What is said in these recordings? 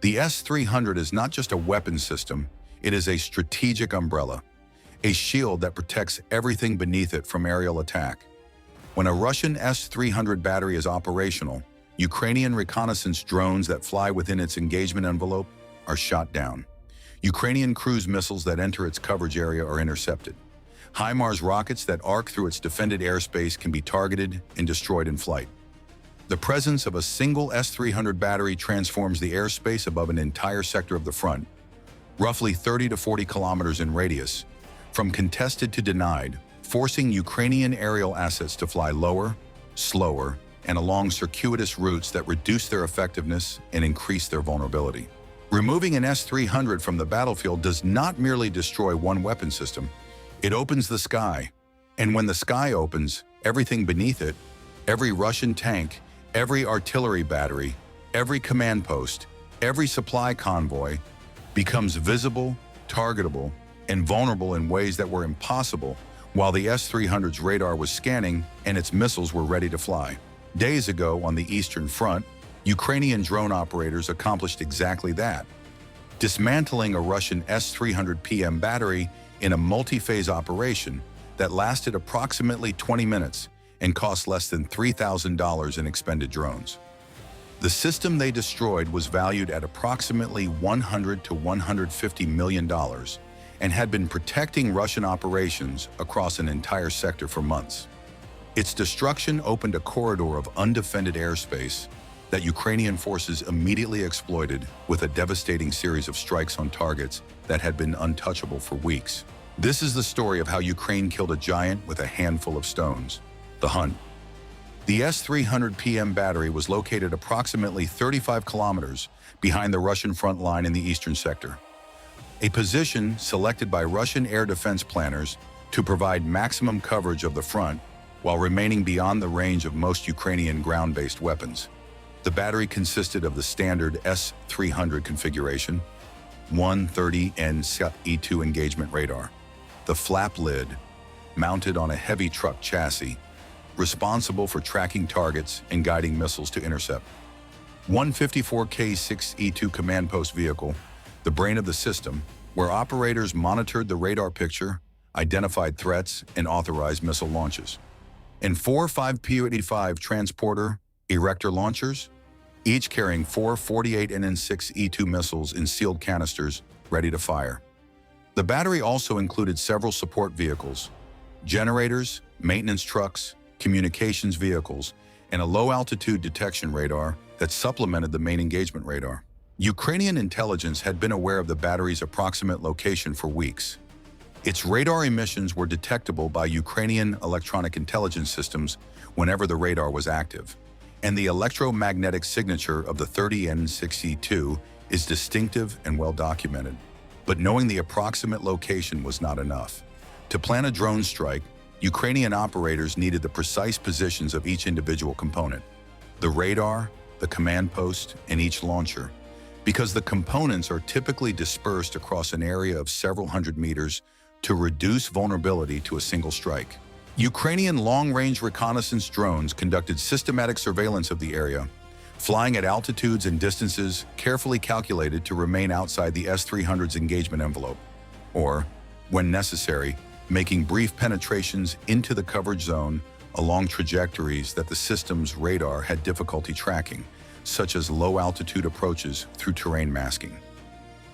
The S-300 is not just a weapon system, it is a strategic umbrella, a shield that protects everything beneath it from aerial attack. When a Russian S-300 battery is operational, Ukrainian reconnaissance drones that fly within its engagement envelope are shot down. Ukrainian cruise missiles that enter its coverage area are intercepted. HIMARS rockets that arc through its defended airspace can be targeted and destroyed in flight. The presence of a single S-300 battery transforms the airspace above an entire sector of the front, roughly 30 to 40 kilometers in radius, from contested to denied, forcing Ukrainian aerial assets to fly lower, slower, and along circuitous routes that reduce their effectiveness and increase their vulnerability. Removing an S-300 from the battlefield does not merely destroy one weapon system, it opens the sky. And when the sky opens, everything beneath it, every Russian tank, every artillery battery, every command post, every supply convoy, becomes visible, targetable, and vulnerable in ways that were impossible while the S-300's radar was scanning and its missiles were ready to fly. Days ago on the Eastern Front, Ukrainian drone operators accomplished exactly that, dismantling a Russian S-300 PM battery in a multi-phase operation that lasted approximately 20 minutes and cost less than $3,000 in expended drones. The system they destroyed was valued at approximately $100 to $150 million and had been protecting Russian operations across an entire sector for months. Its destruction opened a corridor of undefended airspace that Ukrainian forces immediately exploited with a devastating series of strikes on targets that had been untouchable for weeks. This is the story of how Ukraine killed a giant with a handful of stones. The hunt. The S-300 PM battery was located approximately 35 kilometers behind the Russian front line in the eastern sector, a position selected by Russian air defense planners to provide maximum coverage of the front while remaining beyond the range of most Ukrainian ground-based weapons. The battery consisted of the standard S-300 configuration, 130N-E2 engagement radar, the flap lid, mounted on a heavy truck chassis, responsible for tracking targets and guiding missiles to intercept. 154K6E2 command post vehicle, the brain of the system, where operators monitored the radar picture, identified threats, and authorized missile launches. And 4 5P85 transporter erector launchers, each carrying 4 48NN6E2 missiles in sealed canisters ready to fire. The battery also included several support vehicles, generators, maintenance trucks, communications vehicles, and a low-altitude detection radar that supplemented the main engagement radar. Ukrainian intelligence had been aware of the battery's approximate location for weeks. Its radar emissions were detectable by Ukrainian electronic intelligence systems whenever the radar was active, and the electromagnetic signature of the 30N6E2 is distinctive and well documented. But knowing the approximate location was not enough. To plan a drone strike, Ukrainian operators needed the precise positions of each individual component, the radar, the command post, and each launcher, because the components are typically dispersed across an area of several hundred meters to reduce vulnerability to a single strike. Ukrainian long-range reconnaissance drones conducted systematic surveillance of the area, flying at altitudes and distances carefully calculated to remain outside the S-300's engagement envelope, or, when necessary, making brief penetrations into the coverage zone along trajectories that the system's radar had difficulty tracking, such as low-altitude approaches through terrain masking.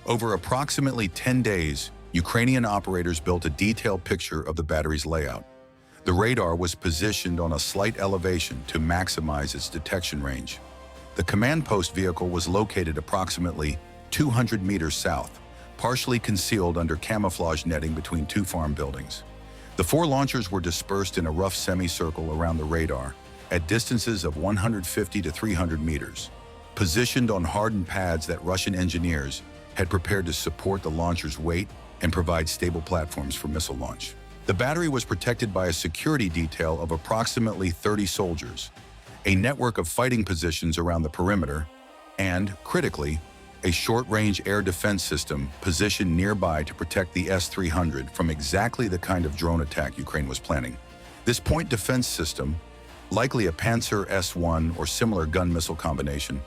Over approximately 10 days, Ukrainian operators built a detailed picture of the battery's layout. The radar was positioned on a slight elevation to maximize its detection range. The command post vehicle was located approximately 200 meters south, partially concealed under camouflage netting between two farm buildings. The 4 launchers were dispersed in a rough semicircle around the radar at distances of 150 to 300 meters, positioned on hardened pads that Russian engineers had prepared to support the launcher's weight and provide stable platforms for missile launch. The battery was protected by a security detail of approximately 30 soldiers, a network of fighting positions around the perimeter, and, critically, a short-range air defense system positioned nearby to protect the S-300 from exactly the kind of drone attack Ukraine was planning. This point defense system, likely a Panzer S-1 or similar gun missile combination,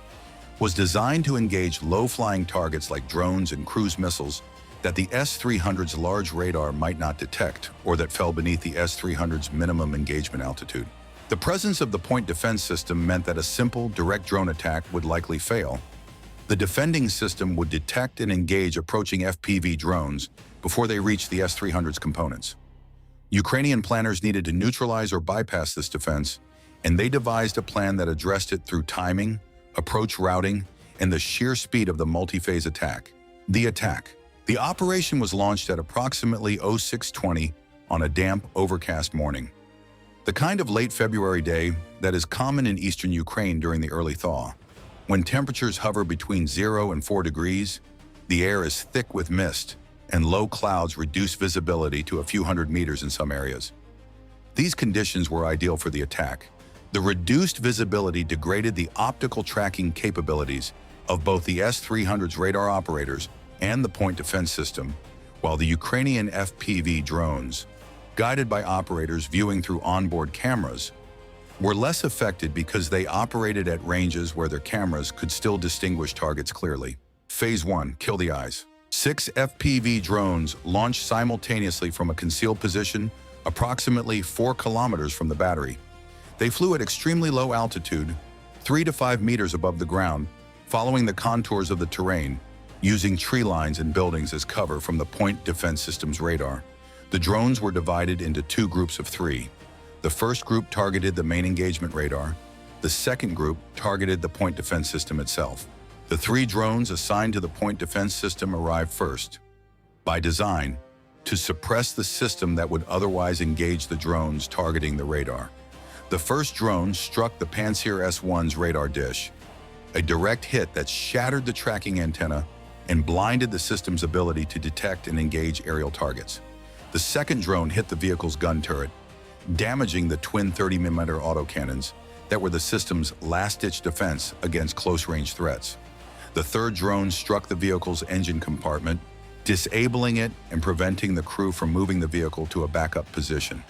was designed to engage low-flying targets like drones and cruise missiles that the S-300's large radar might not detect or that fell beneath the S-300's minimum engagement altitude. The presence of the point defense system meant that a simple, direct drone attack would likely fail. The defending system would detect and engage approaching FPV drones before they reached the S-300's components. Ukrainian planners needed to neutralize or bypass this defense, and they devised a plan that addressed it through timing, approach routing, and the sheer speed of the multi-phase attack. The attack. The operation was launched at approximately 06:20 on a damp, overcast morning. The kind of late February day that is common in eastern Ukraine during the early thaw. When temperatures hover between 0 and 4 degrees, the air is thick with mist, and low clouds reduce visibility to a few hundred meters in some areas. These conditions were ideal for the attack. The reduced visibility degraded the optical tracking capabilities of both the S-300's radar operators and the point defense system, while the Ukrainian FPV drones, guided by operators viewing through onboard cameras, were less affected because they operated at ranges where their cameras could still distinguish targets clearly. Phase 1. Kill the eyes. 6 FPV drones launched simultaneously from a concealed position approximately 4 kilometers from the battery. They flew at extremely low altitude, 3 to 5 meters above the ground, following the contours of the terrain, using tree lines and buildings as cover from the point defense system's radar. The drones were divided into 2 groups of 3. The first group targeted the main engagement radar. The second group targeted the point defense system itself. The 3 drones assigned to the point defense system arrived first, by design, to suppress the system that would otherwise engage the drones targeting the radar. The first drone struck the Pantsir S-1's radar dish, a direct hit that shattered the tracking antenna and blinded the system's ability to detect and engage aerial targets. The second drone hit the vehicle's gun turret, damaging the twin 30mm autocannons that were the system's last-ditch defense against close-range threats. The third drone struck the vehicle's engine compartment, disabling it and preventing the crew from moving the vehicle to a backup position.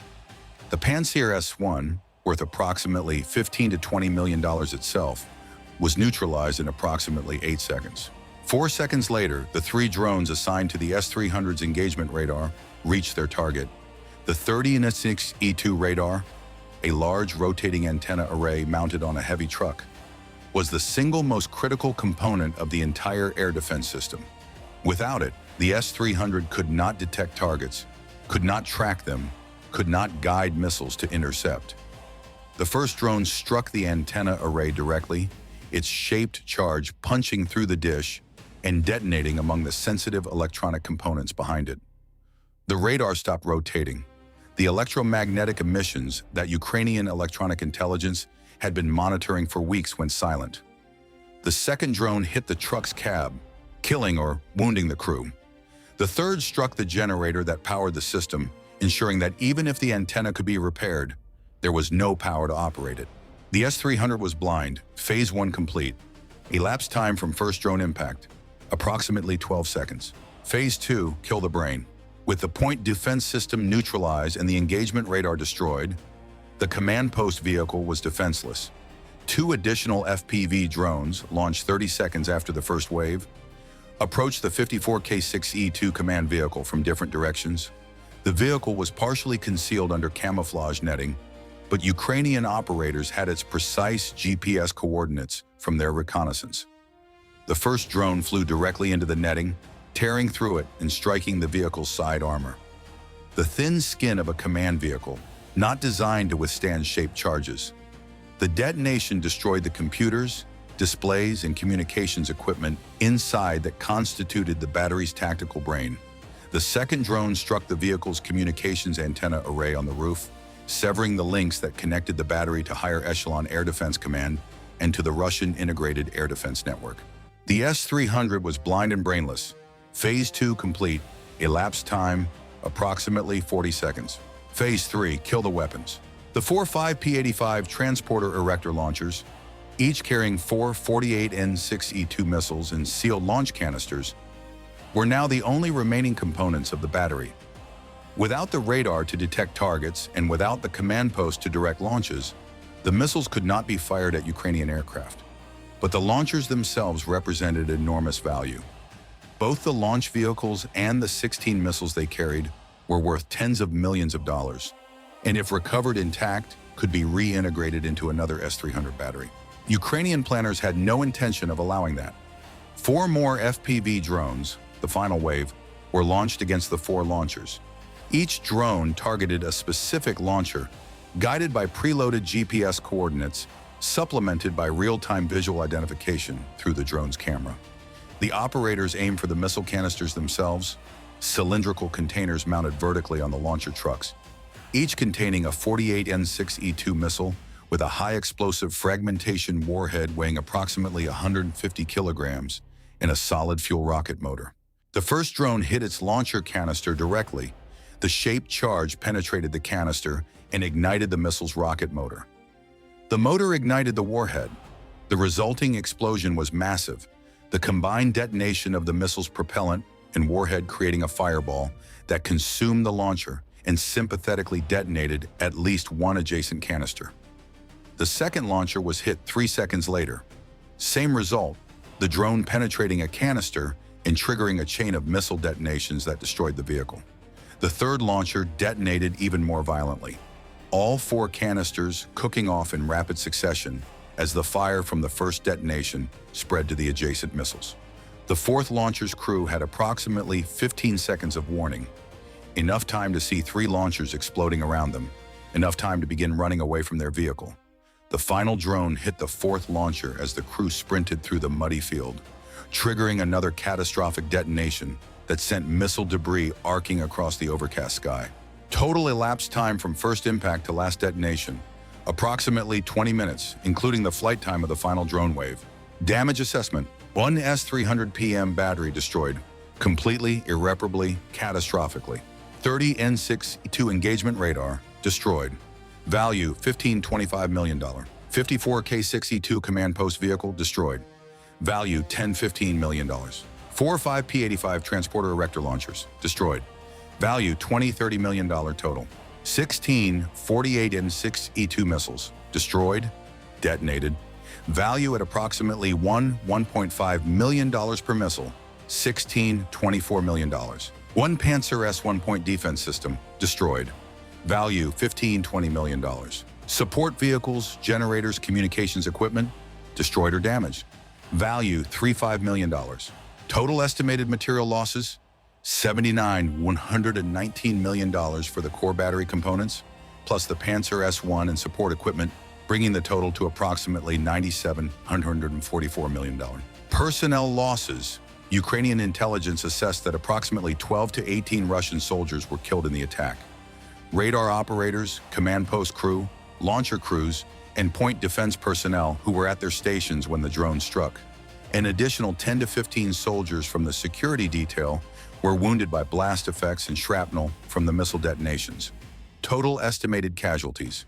The Pantsir S-1, worth approximately $15 to $20 million itself, was neutralized in approximately 8 seconds. 4 seconds later, the 3 drones assigned to the S-300's engagement radar reached their target. The 30-6 E2 radar, a large rotating antenna array mounted on a heavy truck, was the single most critical component of the entire air defense system. Without it, the S-300 could not detect targets, could not track them, could not guide missiles to intercept. The first drone struck the antenna array directly, its shaped charge punching through the dish and detonating among the sensitive electronic components behind it. The radar stopped rotating. The electromagnetic emissions that Ukrainian electronic intelligence had been monitoring for weeks went silent. The second drone hit the truck's cab, killing or wounding the crew. The third struck the generator that powered the system, ensuring that even if the antenna could be repaired, there was no power to operate it. The S-300 was blind, Phase 1 complete. Elapsed time from first drone impact, approximately 12 seconds. Phase 2, kill the brain. With the point defense system neutralized and the engagement radar destroyed, the command post vehicle was defenseless. 2 additional FPV drones, launched 30 seconds after the first wave, approached the 54K6E2 command vehicle from different directions. The vehicle was partially concealed under camouflage netting, but Ukrainian operators had its precise GPS coordinates from their reconnaissance. The first drone flew directly into the netting, tearing through it and striking the vehicle's side armor. The thin skin of a command vehicle, not designed to withstand shaped charges. The detonation destroyed the computers, displays, and communications equipment inside that constituted the battery's tactical brain. The second drone struck the vehicle's communications antenna array on the roof, severing the links that connected the battery to higher echelon air defense command and to the Russian integrated air defense network. The S-300 was blind and brainless. Phase 2 complete. Elapsed time, approximately 40 seconds. Phase 3, kill the weapons. The 4.5 P-85 transporter erector launchers, each carrying 4 48N6E2 missiles and sealed launch canisters, were now the only remaining components of the battery. Without the radar to detect targets and without the command post to direct launches, the missiles could not be fired at Ukrainian aircraft. but the launchers themselves represented enormous value. Both the launch vehicles and the 16 missiles they carried were worth tens of millions of dollars, and if recovered intact, could be reintegrated into another S-300 battery. Ukrainian planners had no intention of allowing that. 4 more FPV drones, the final wave, were launched against the 4 launchers. Each drone targeted a specific launcher, guided by preloaded GPS coordinates, supplemented by real-time visual identification through the drone's camera. The operators aimed for the missile canisters themselves, cylindrical containers mounted vertically on the launcher trucks, each containing a 48 N6E2 missile with a high-explosive fragmentation warhead weighing approximately 150 kilograms and a solid fuel rocket motor. The first drone hit its launcher canister directly. The shaped charge penetrated the canister and ignited the missile's rocket motor. The motor ignited the warhead. The resulting explosion was massive, the combined detonation of the missile's propellant and warhead creating a fireball that consumed the launcher and sympathetically detonated at least one adjacent canister. The second launcher was hit 3 seconds later. Same result, the drone penetrating a canister and triggering a chain of missile detonations that destroyed the vehicle. The third launcher detonated even more violently, all 4 canisters cooking off in rapid succession as the fire from the first detonation spread to the adjacent missiles. The fourth launcher's crew had approximately 15 seconds of warning, enough time to see 3 launchers exploding around them, enough time to begin running away from their vehicle. The final drone hit the 4th launcher as the crew sprinted through the muddy field, triggering another catastrophic detonation that sent missile debris arcing across the overcast sky. Total elapsed time from first impact to last detonation, approximately 20 minutes, including the flight time of the final drone wave. Damage assessment: 1 S-300 PM battery destroyed, completely, irreparably, catastrophically. 30 N6E2 engagement radar destroyed. Value $15-25 million. 54 K6E2 command post vehicle destroyed. Value $10-15 million. 4 or 5 P-85 transporter erector launchers destroyed. Value $20-30 million total. 16 48 N6E2 missiles destroyed, detonated. Value at approximately $1.5 million per missile. 24 million. 1 Panzer S-1 point defense system destroyed. Value $15-20 million. Support vehicles, generators, communications equipment destroyed or damaged. Value $35 million. Total estimated material losses $119 million for the core battery components, plus the Panzer S-1 and support equipment, bringing the total to approximately $144 million. Personnel losses. Ukrainian intelligence assessed that approximately 12 to 18 Russian soldiers were killed in the attack. Radar operators, command post crew, launcher crews, and point defense personnel who were at their stations when the drone struck. An additional 10 to 15 soldiers from the security detail were wounded by blast effects and shrapnel from the missile detonations. Total estimated casualties: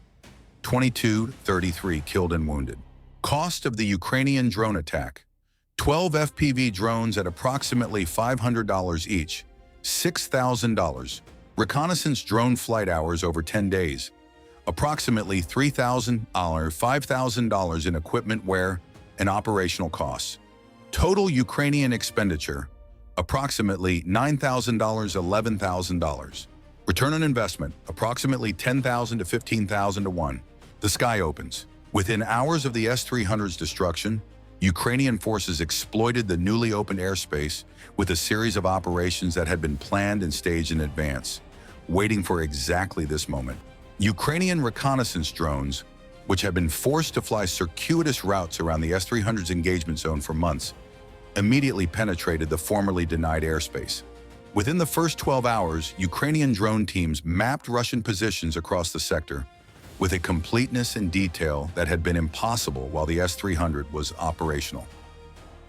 22-33 killed and wounded. Cost of the Ukrainian drone attack: 12 FPV drones at approximately $500 each, $6,000. Reconnaissance drone flight hours over 10 days, approximately $3,000, $5,000 in equipment wear and operational costs. Total Ukrainian expenditure: approximately $9,000, $11,000. Return on investment: approximately $10,000 to $15,000 to 1. The sky opens. Within hours of the S-300's destruction, Ukrainian forces exploited the newly opened airspace with a series of operations that had been planned and staged in advance, waiting for exactly this moment. Ukrainian reconnaissance drones, which had been forced to fly circuitous routes around the S-300's engagement zone for months, immediately penetrated the formerly denied airspace. Within the first 12 hours, Ukrainian drone teams mapped Russian positions across the sector with a completeness and detail that had been impossible while the S-300 was operational.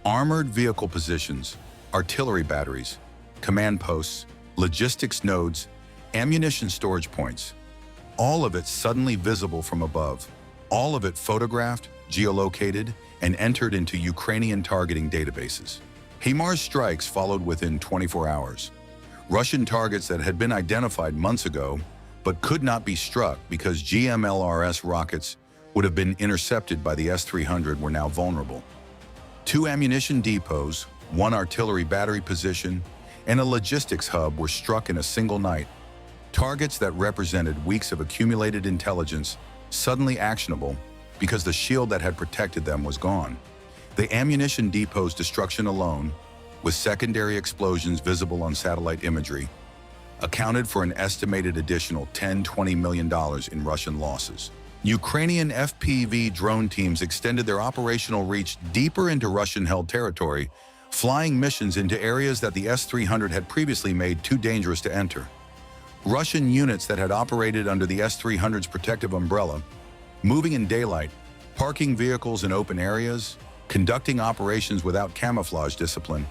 Armored vehicle positions, artillery batteries, command posts, logistics nodes, ammunition storage points, all of it suddenly visible from above, all of it photographed, geolocated, and entered into Ukrainian targeting databases. HIMARS strikes followed within 24 hours. Russian targets that had been identified months ago but could not be struck because GMLRS rockets would have been intercepted by the S-300 were now vulnerable. 2 ammunition depots, 1 artillery battery position, and a logistics hub were struck in a single night. Targets that represented weeks of accumulated intelligence, suddenly actionable because the shield that had protected them was gone. The ammunition depot's destruction alone, with secondary explosions visible on satellite imagery, accounted for an estimated additional $10–20 million in Russian losses. Ukrainian FPV drone teams extended their operational reach deeper into Russian-held territory, flying missions into areas that the S-300 had previously made too dangerous to enter. Russian units that had operated under the S-300's protective umbrella, moving in daylight, parking vehicles in open areas, conducting operations without camouflage discipline,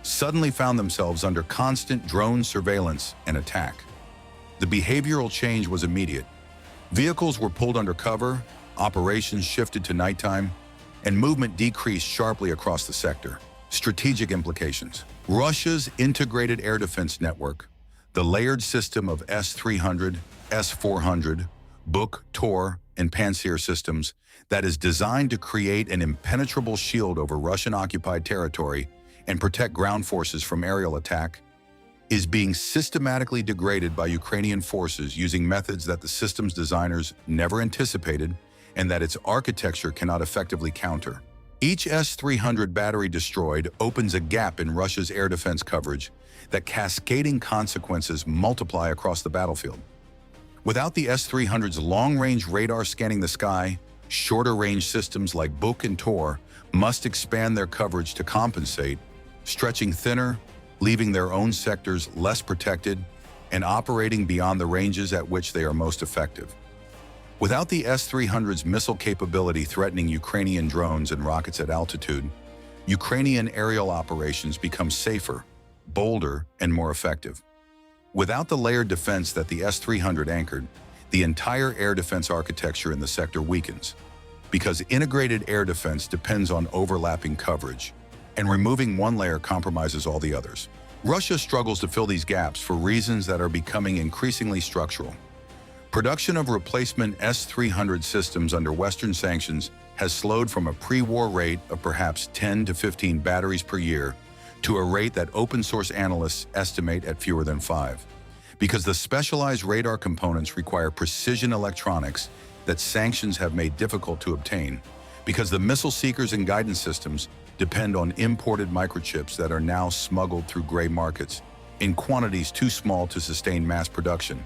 suddenly found themselves under constant drone surveillance and attack. The behavioral change was immediate. Vehicles were pulled under cover, operations shifted to nighttime, and movement decreased sharply across the sector. Strategic implications. Russia's integrated air defense network, the layered system of S-300, S-400, Buk, Tor, and Pantsir systems that is designed to create an impenetrable shield over Russian-occupied territory and protect ground forces from aerial attack, is being systematically degraded by Ukrainian forces using methods that the system's designers never anticipated and that its architecture cannot effectively counter. Each S-300 battery destroyed opens a gap in Russia's air defense coverage that cascading consequences multiply across the battlefield. Without the S-300's long-range radar scanning the sky, shorter-range systems like Buk and Tor must expand their coverage to compensate, stretching thinner, leaving their own sectors less protected, and operating beyond the ranges at which they are most effective. Without the S-300's missile capability threatening Ukrainian drones and rockets at altitude, Ukrainian aerial operations become safer, bolder, and more effective. Without the layered defense that the S-300 anchored, the entire air defense architecture in the sector weakens, because integrated air defense depends on overlapping coverage, and removing one layer compromises all the others. Russia struggles to fill these gaps for reasons that are becoming increasingly structural. Production of replacement S-300 systems under Western sanctions has slowed from a pre-war rate of perhaps 10 to 15 batteries per year to a rate that open-source analysts estimate at fewer than 5. Because the specialized radar components require precision electronics that sanctions have made difficult to obtain, because the missile seekers and guidance systems depend on imported microchips that are now smuggled through gray markets in quantities too small to sustain mass production,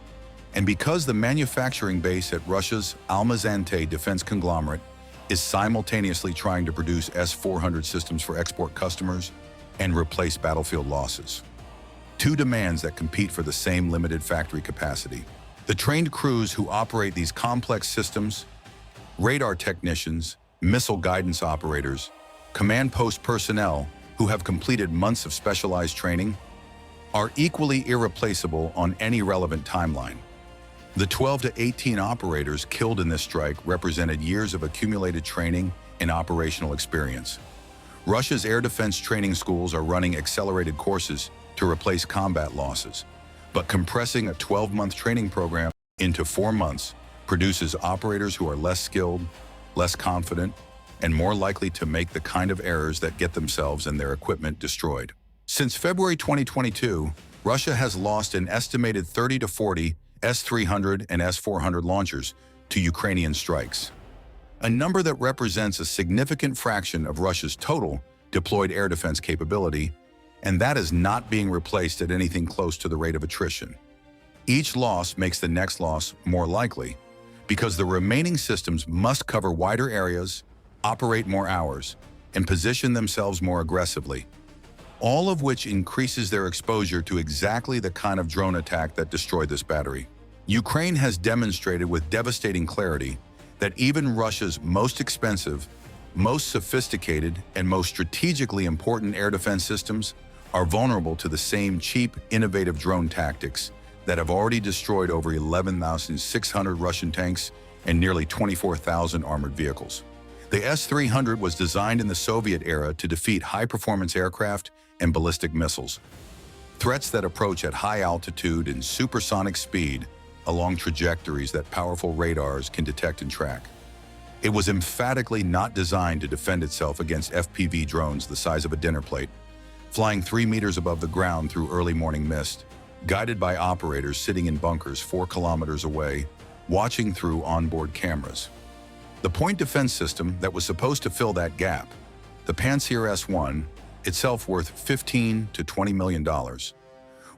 and because the manufacturing base at Russia's Almaz-Antey defense conglomerate is simultaneously trying to produce S-400 systems for export customers and replace battlefield losses. 2 demands that compete for the same limited factory capacity. The trained crews who operate these complex systems, radar technicians, missile guidance operators, command post personnel who have completed months of specialized training, are equally irreplaceable on any relevant timeline. The 12 to 18 operators killed in this strike represented years of accumulated training and operational experience. Russia's air defense training schools are running accelerated courses to replace combat losses, but compressing a 12-month training program into 4 months produces operators who are less skilled, less confident, and more likely to make the kind of errors that get themselves and their equipment destroyed. Since February 2022, Russia has lost an estimated 30 to 40 S-300 and S-400 launchers to Ukrainian strikes, a number that represents a significant fraction of Russia's total deployed air defense capability, and that is not being replaced at anything close to the rate of attrition. Each loss makes the next loss more likely, because the remaining systems must cover wider areas, operate more hours, and position themselves more aggressively, all of which increases their exposure to exactly the kind of drone attack that destroyed this battery. Ukraine has demonstrated with devastating clarity that even Russia's most expensive, most sophisticated, and most strategically important air defense systems are vulnerable to the same cheap, innovative drone tactics that have already destroyed over 11,600 Russian tanks and nearly 24,000 armored vehicles. The S-300 was designed in the Soviet era to defeat high-performance aircraft and ballistic missiles, threats that approach at high altitude and supersonic speed along trajectories that powerful radars can detect and track. It was emphatically not designed to defend itself against FPV drones the size of a dinner plate, flying 3 meters above the ground through early morning mist, guided by operators sitting in bunkers 4 kilometers away, watching through onboard cameras. The point defense system that was supposed to fill that gap, the Pantsir S-1, itself worth $15 to $20 million,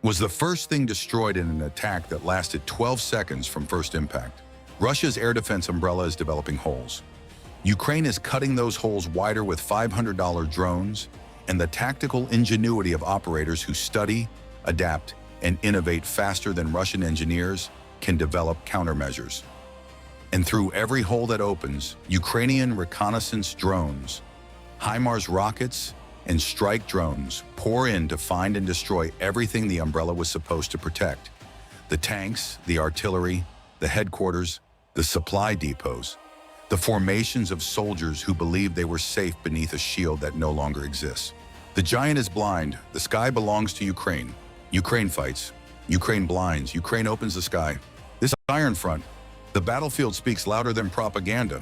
was the first thing destroyed in an attack that lasted 12 seconds from first impact. Russia's air defense umbrella is developing holes. Ukraine is cutting those holes wider with $500 drones and the tactical ingenuity of operators who study, adapt, and innovate faster than Russian engineers can develop countermeasures. And through every hole that opens, Ukrainian reconnaissance drones, HIMARS rockets, and strike drones pour in to find and destroy everything the umbrella was supposed to protect. The tanks, the artillery, the headquarters, the supply depots, the formations of soldiers who believed they were safe beneath a shield that no longer exists. The giant is blind. The sky belongs to Ukraine. Ukraine fights. Ukraine blinds. Ukraine opens the sky. This Iron Front, the battlefield speaks louder than propaganda.